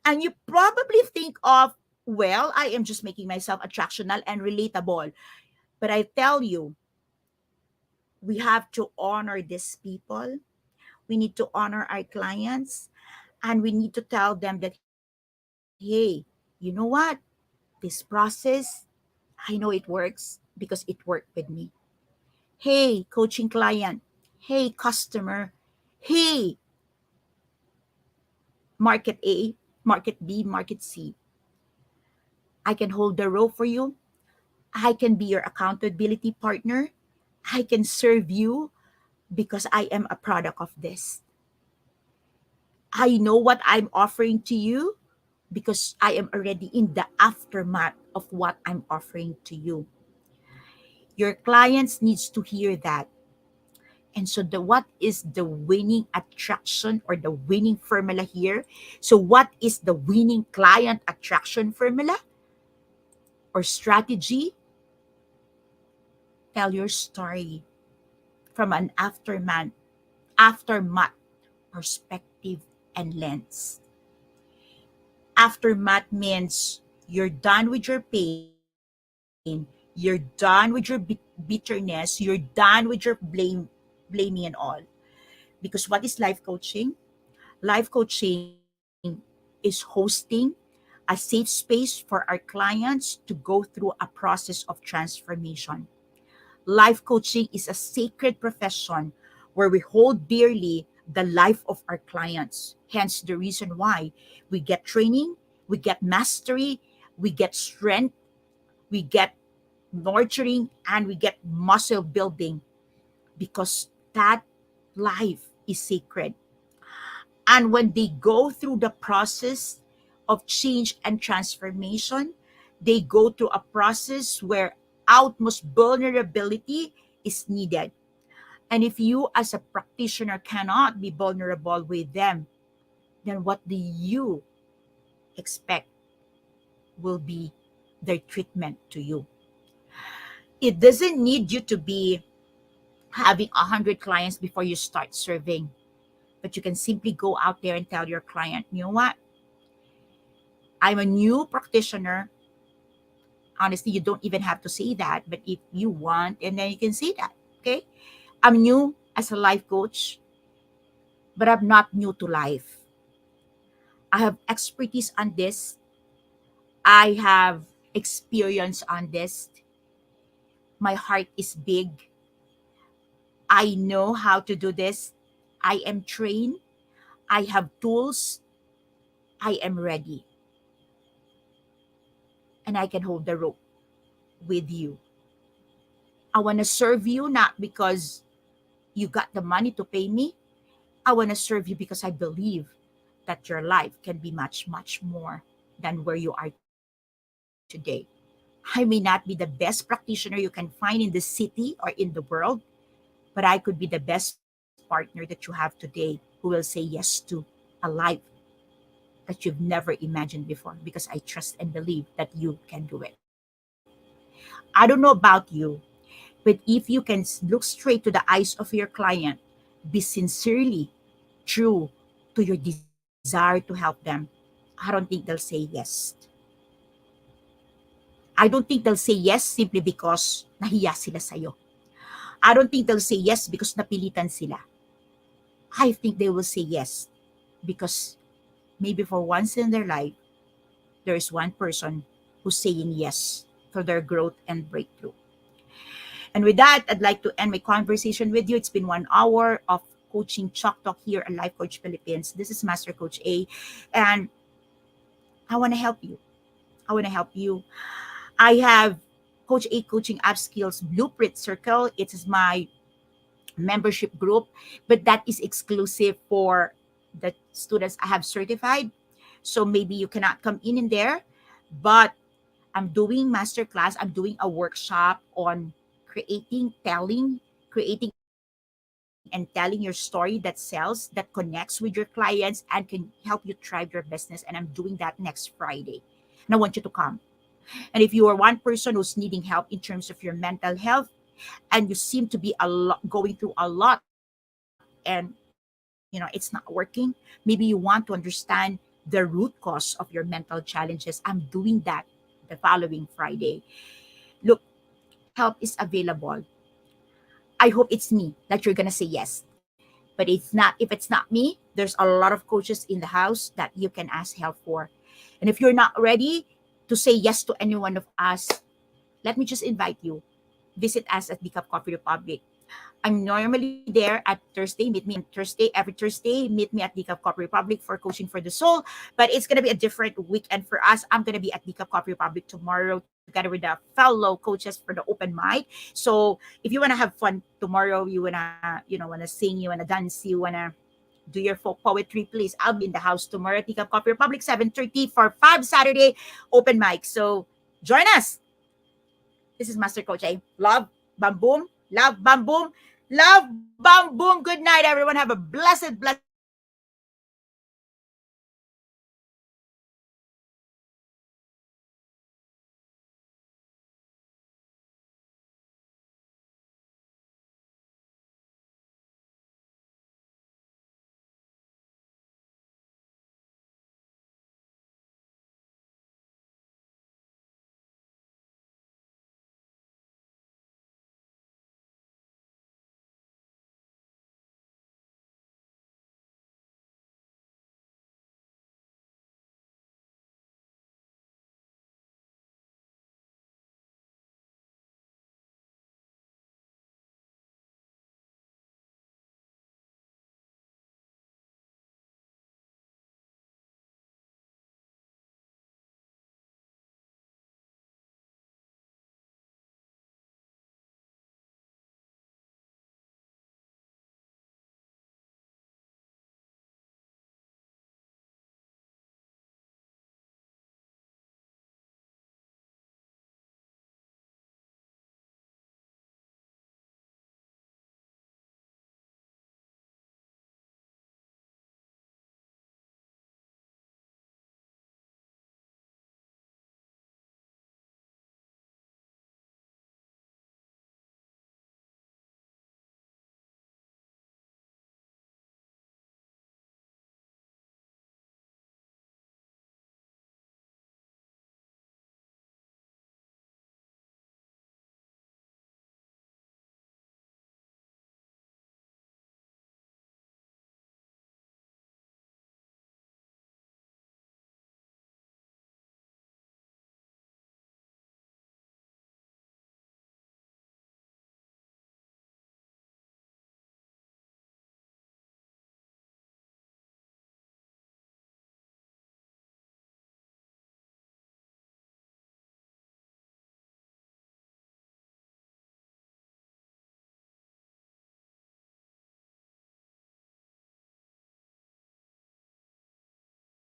And you probably think of, well, I am just making myself attractional and relatable. But I tell you, we have to honor these people. We need to honor our clients, and we need to tell them that, hey, you know what? This process, I know it works because it worked with me. Hey, coaching client. Hey, customer. Hey, market A, market B, market C. I can hold the rope for you. I can be your accountability partner. I can serve you because I am a product of this. I know what I'm offering to you because I am already in the aftermath of what I'm offering to you. Your clients needs to hear that. And so the what is the winning attraction or the winning formula here? So what is the winning client attraction formula or strategy? Tell your story from an aftermath perspective and lens. Aftermath means you're done with your pain, you're done with your bitterness, you're done with your blaming and all. Because what is life coaching? Life coaching is hosting a safe space for our clients to go through a process of transformation. Life coaching is a sacred profession where we hold dearly the life of our clients. Hence the reason why we get training, we get mastery, we get strength, we get nurturing, and we get muscle building, because that life is sacred. And when they go through the process of change and transformation, they go through a process where utmost vulnerability is needed. And if you, as a practitioner, cannot be vulnerable with them, then what do you expect will be their treatment to you? It doesn't need you to be having 100 clients before you start serving, but you can simply go out there and tell your client, you know what? I'm a new practitioner. Honestly, you don't even have to say that, but if you want, and then you can say that, okay? I'm new as a life coach, but I'm not new to life. I have expertise on this. I have experience on this. My heart is big. I know how to do this. I am trained. I have tools. I am ready. And I can hold the rope with you. I want to serve you not because you got the money to pay me. I want to serve you because I believe that your life can be much, much more than where you are today. I may not be the best practitioner you can find in the city or in the world, but I could be the best partner that you have today who will say yes to a life that you've never imagined before, because I trust and believe that you can do it. I don't know about you, but if you can look straight to the eyes of your client, be sincerely true to your desire to help them, I don't think they'll say yes. I don't think they'll say yes simply because nahiya sila sa'yo. I don't think they'll say yes because napilitan sila. I think they will say yes because maybe for once in their life, there is one person who's saying yes to their growth and breakthrough. And with that, I'd like to end my conversation with you. It's been 1 hour of coaching Chalk Talk here at Life Coach Philippines. This is Master Coach A, and I want to help you. I want to help you. I have Coach A Coaching App Skills Blueprint Circle. It is my membership group, but that is exclusive for the students I have certified. So maybe you cannot come in there, but I'm doing masterclass. I'm doing a workshop on creating and telling your story that sells, that connects with your clients and can help you thrive your business. And I'm doing that next Friday. And I want you to come. And if you are one person who's needing help in terms of your mental health, and you seem to be going through a lot, and it's not working, maybe you want to understand the root cause of your mental challenges, I'm doing that the following Friday. Look, help is available. I hope it's me that you're gonna say yes. But it's not, if it's not me, there's a lot of coaches in the house that you can ask help for. And if you're not ready to say yes to any one of us, let me just invite you. Visit us at the Cup Coffee Republic. I'm normally there at Thursday. Meet me on Thursday. Every Thursday, meet me at Decaf Coffee Republic for Coaching for the Soul. But it's going to be a different weekend for us. I'm going to be at Decaf Coffee Republic tomorrow together with the fellow coaches for the open mic. So if you want to have fun tomorrow, you want to sing, you want to dance, you want to do your folk poetry, please. I'll be in the house tomorrow at Decaf Coffee Republic, 7:30 for 5 Saturday open mic. So join us. This is Master Coach A. Love, bam boom, love, bam boom, love, bam boom. Good night, everyone. Have a blessed, blessed